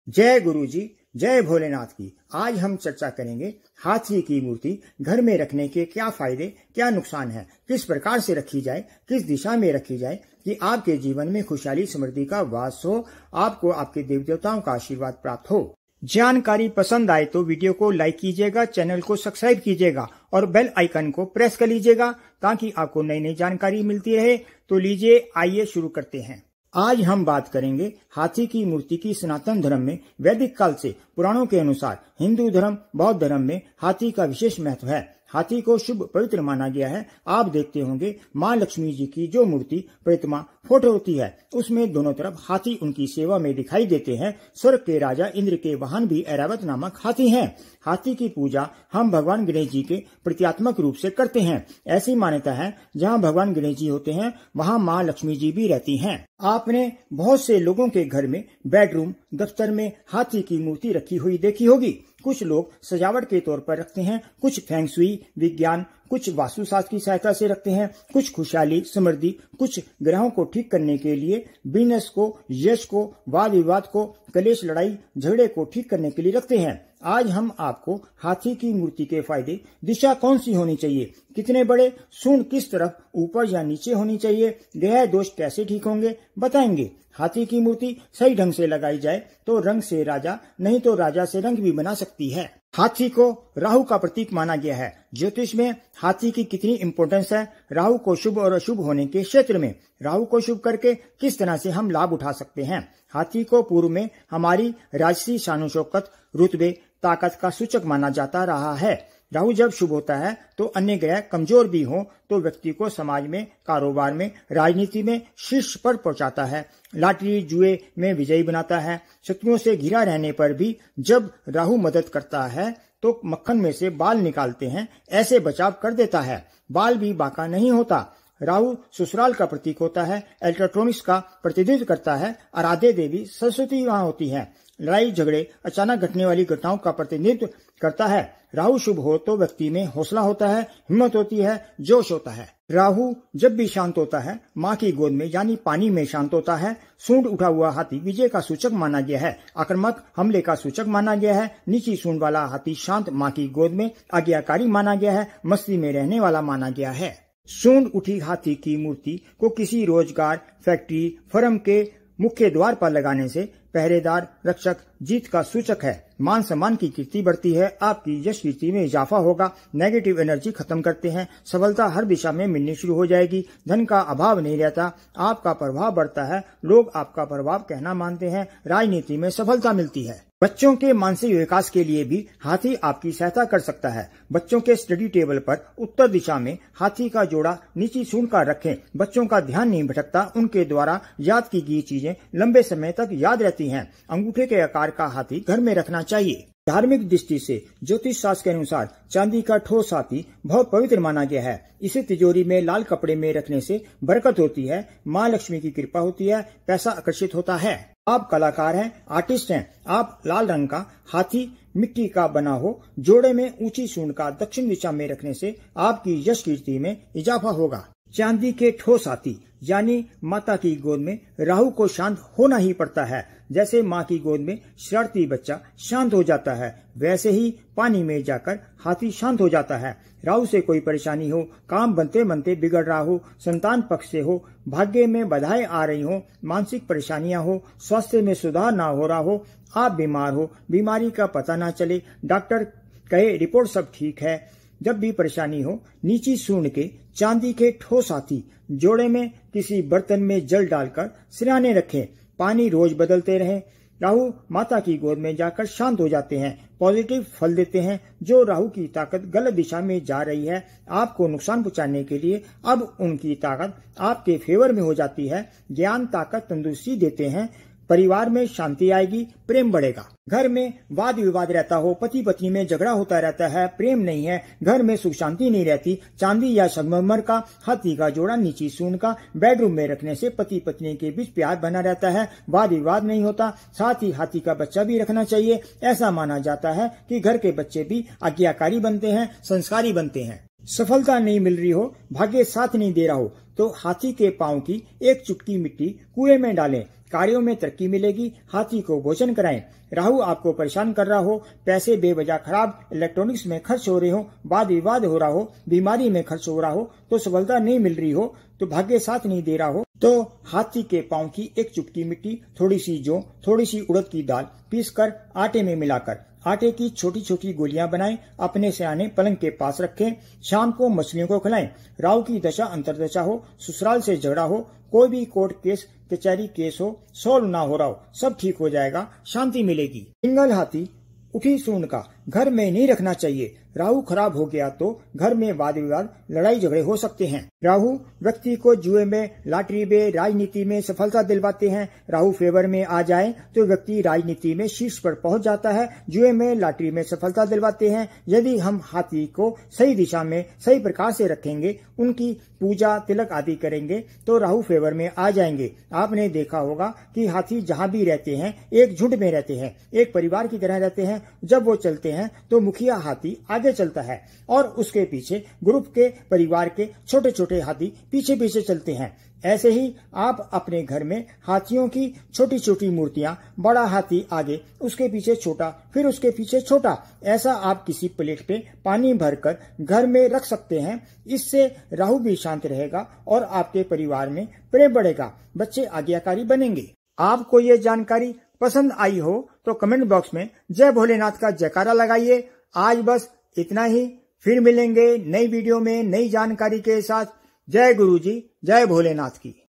जय गुरु जी, जय भोलेनाथ की। आज हम चर्चा करेंगे हाथी की मूर्ति घर में रखने के क्या फायदे, क्या नुकसान है, किस प्रकार से रखी जाए, किस दिशा में रखी जाए कि आपके जीवन में खुशहाली समृद्धि का वास हो, आपको आपके देवी देवताओं का आशीर्वाद प्राप्त हो। जानकारी पसंद आए तो वीडियो को लाइक कीजिएगा, चैनल को सब्सक्राइब कीजिएगा और बेल आइकन को प्रेस कर लीजिएगा ताकि आपको नई नई जानकारी मिलती रहे। तो लीजिए, आइए शुरू करते हैं। आज हम बात करेंगे हाथी की मूर्ति की। सनातन धर्म में वैदिक काल से पुराणों के अनुसार हिंदू धर्म, बौद्ध धर्म में हाथी का विशेष महत्व है। हाथी को शुभ पवित्र माना गया है। आप देखते होंगे माँ लक्ष्मी जी की जो मूर्ति प्रतिमा फोटो होती है उसमें दोनों तरफ हाथी उनकी सेवा में दिखाई देते हैं। स्वर्ग के राजा इंद्र के वाहन भी ऐरावत नामक हाथी हैं। हाथी की पूजा हम भगवान गणेश जी के प्रतीकात्मक रूप से करते हैं। ऐसी मान्यता है जहाँ भगवान गणेश जी होते हैं वहाँ माँ लक्ष्मी जी भी रहती हैं। आपने बहुत से लोगों के घर में बेडरूम, दफ्तर में हाथी की मूर्ति रखी हुई देखी होगी। कुछ लोग सजावट के तौर पर रखते हैं, कुछ फेंग शुई, विज्ञान, कुछ वास्तुशास्त्र की सहायता से रखते हैं, कुछ खुशहाली समृद्धि, कुछ ग्रहों को ठीक करने के लिए, बिजनेस को, यश को, वाद विवाद को, कलेश लड़ाई झगड़े को ठीक करने के लिए रखते हैं। आज हम आपको हाथी की मूर्ति के फायदे, दिशा कौन सी होनी चाहिए, कितने बड़े, सूंड किस तरफ ऊपर या नीचे होनी चाहिए, ग्रह दोष कैसे ठीक होंगे बताएंगे। हाथी की मूर्ति सही ढंग से लगाई जाए तो रंग से राजा, नहीं तो राजा से रंग भी बना सकती है। हाथी को राहु का प्रतीक माना गया है। ज्योतिष में हाथी की कितनी इंपॉर्टेंस है। राहु को शुभ और अशुभ होने के क्षेत्र में राहु को शुभ करके किस तरह से हम लाभ उठा सकते हैं। हाथी को पूर्व में हमारी राजसी शान शौकत, रुतबे, ताकत का सूचक माना जाता रहा है। राहु जब शुभ होता है तो अन्य ग्रह कमजोर भी हो तो व्यक्ति को समाज में, कारोबार में, राजनीति में शीर्ष पर पहुंचाता है, लॉटरी जुए में विजयी बनाता है। शत्रुओं से घिरा रहने पर भी जब राहु मदद करता है तो मक्खन में से बाल निकालते हैं, ऐसे बचाव कर देता है। बाल भी बाका नहीं होता। राहु ससुराल का प्रतीक होता है, इलेक्ट्रॉनिक्स का प्रतिनिधित्व करता है। आराध्य देवी सरस्वती वहाँ होती है। लड़ाई झगड़े, अचानक घटने वाली घटनाओं का प्रतिनिधित्व करता है। राहु शुभ हो तो व्यक्ति में हौसला होता है, हिम्मत होती है, जोश होता है। राहु जब भी शांत होता है माँ की गोद में यानी पानी में शांत होता है। सूंड उठा हुआ हाथी विजय का सूचक माना गया है, आक्रामक हमले का सूचक माना गया है। नीची सूंड वाला हाथी शांत माँ की गोद में आज्ञाकारी माना गया है, मस्ती में रहने वाला माना गया है। सूंड उठी हाथी की मूर्ति को किसी रोजगार, फैक्ट्री, फर्म के मुख्य द्वार पर लगाने से पहरेदार, रक्षक, जीत का सूचक है। मान सम्मान की कीर्ति बढ़ती है, आपकी यश कीर्ति में इजाफा होगा। नेगेटिव एनर्जी खत्म करते हैं, सफलता हर दिशा में मिलनी शुरू हो जाएगी। धन का अभाव नहीं रहता, आपका प्रभाव बढ़ता है, लोग आपका प्रभाव कहना मानते हैं। राजनीति में सफलता मिलती है। बच्चों के मानसिक विकास के लिए भी हाथी आपकी सहायता कर सकता है। बच्चों के स्टडी टेबल पर उत्तर दिशा में हाथी का जोड़ा नीची सूंड का रखें। बच्चों का ध्यान नहीं भटकता, उनके द्वारा याद की गई चीजें लंबे समय तक याद रहती हैं। अंगूठे के आकार का हाथी घर में रखना चाहिए। धार्मिक दृष्टि से ज्योतिष शास्त्र के अनुसार चांदी का ठोस हाथी बहुत पवित्र माना गया है। इसे तिजोरी में लाल कपड़े में रखने से बरकत होती है, माँ लक्ष्मी की कृपा होती है, पैसा आकर्षित होता है। आप कलाकार हैं, आर्टिस्ट हैं, आप लाल रंग का हाथी मिट्टी का बना हो जोड़े में ऊंची सूंड का दक्षिण दिशा में रखने से आपकी यश कीर्ति में इजाफा होगा। चांदी के ठोस हाथी यानी माता की गोद में राहु को शांत होना ही पड़ता है। जैसे माँ की गोद में शरारती बच्चा शांत हो जाता है, वैसे ही पानी में जाकर हाथी शांत हो जाता है। राहु से कोई परेशानी हो, काम बनते बनते बिगड़ रहा हो, संतान पक्ष से हो, भाग्य में बाधाएं आ रही हो, मानसिक परेशानियां हो, स्वास्थ्य में सुधार ना हो रहा हो, आप बीमार हो, बीमारी का पता ना चले, डॉक्टर कहे रिपोर्ट सब ठीक है, जब भी परेशानी हो नीची सूंड के चांदी के ठोस हाथी जोड़े में किसी बर्तन में जल डालकर सिरहाने रखें। पानी रोज बदलते रहें। राहु माता की गोद में जाकर शांत हो जाते हैं, पॉजिटिव फल देते हैं। जो राहु की ताकत गलत दिशा में जा रही है आपको नुकसान पहुंचाने के लिए, अब उनकी ताकत आपके फेवर में हो जाती है। ज्ञान, ताकत, तंदुरुस्ती देते हैं। परिवार में शांति आएगी, प्रेम बढ़ेगा। घर में वाद विवाद रहता हो, पति पत्नी में झगड़ा होता रहता है, प्रेम नहीं है, घर में सुख शांति नहीं रहती, चांदी या संगमरमर का हाथी का जोड़ा नीची सूंड का बेडरूम में रखने से पति पत्नी के बीच प्यार बना रहता है, वाद विवाद नहीं होता। साथ ही हाथी का बच्चा भी रखना चाहिए। ऐसा माना जाता है कि घर के बच्चे भी आज्ञाकारी बनते हैं, संस्कारी बनते हैं। सफलता नहीं मिल रही हो, भाग्य साथ नहीं दे रहा हो तो हाथी के पांव की एक चुटकी मिट्टी कुएं में डालें। कार्यों में तरक्की मिलेगी। हाथी को भोजन कराएं। राहु आपको परेशान कर रहा हो, पैसे बेवजह खराब, इलेक्ट्रॉनिक्स में खर्च हो रहे हो, वाद विवाद हो रहा हो, बीमारी में खर्च हो रहा हो, तो सफलता नहीं मिल रही हो, तो भाग्य साथ नहीं दे रहा हो, तो हाथी के पांव की एक चुटकी मिट्टी, थोड़ी सी जौ, थोड़ी सी उड़द की दाल पीसकर आटे में मिलाकर आटे की छोटी छोटी गोलियां बनाएं, अपने सिरहाने पलंग के पास रखें। शाम को मछलियों को खिलाएं। राहु की दशा अंतरदशा हो, ससुराल से झगड़ा हो, कोई भी कोर्ट केस कचहरी केस हो, सॉल्व ना हो रहा हो, सब ठीक हो जाएगा, शांति मिलेगी। सिंगल हाथी उठी सूंड का घर में नहीं रखना चाहिए। राहु खराब हो गया तो घर में वाद विवाद, लड़ाई झगड़े हो सकते हैं। राहु व्यक्ति को जुए में, लॉटरी में, राजनीति में सफलता दिलवाते हैं। राहु फेवर में आ जाए तो व्यक्ति राजनीति में शीर्ष पर पहुंच जाता है। जुए में, लॉटरी में सफलता दिलवाते हैं। यदि हम हाथी को सही दिशा में सही प्रकार से रखेंगे, उनकी पूजा तिलक आदि करेंगे, तो राहु फेवर में आ जाएंगे। आपने देखा होगा कि हाथी जहाँ भी रहते हैं एक झुंड में रहते हैं, एक परिवार की तरह रहते हैं। जब वो चलते हैं तो मुखिया हाथी आगे चलता है और उसके पीछे ग्रुप के परिवार के छोटे छोटे हाथी पीछे पीछे चलते हैं। ऐसे ही आप अपने घर में हाथियों की छोटी छोटी मूर्तियां, बड़ा हाथी आगे, उसके पीछे छोटा, फिर उसके पीछे छोटा, ऐसा आप किसी प्लेट पे पानी भरकर घर में रख सकते हैं। इससे राहु भी शांत रहेगा और आपके परिवार में प्रेम बढ़ेगा, बच्चे आज्ञाकारी बनेंगे। आपको ये जानकारी पसंद आई हो तो कमेंट बॉक्स में जय भोलेनाथ का जयकारा लगाइए। आज बस इतना ही, फिर मिलेंगे नई वीडियो में नई जानकारी के साथ। जय गुरु जी, जय भोलेनाथ की।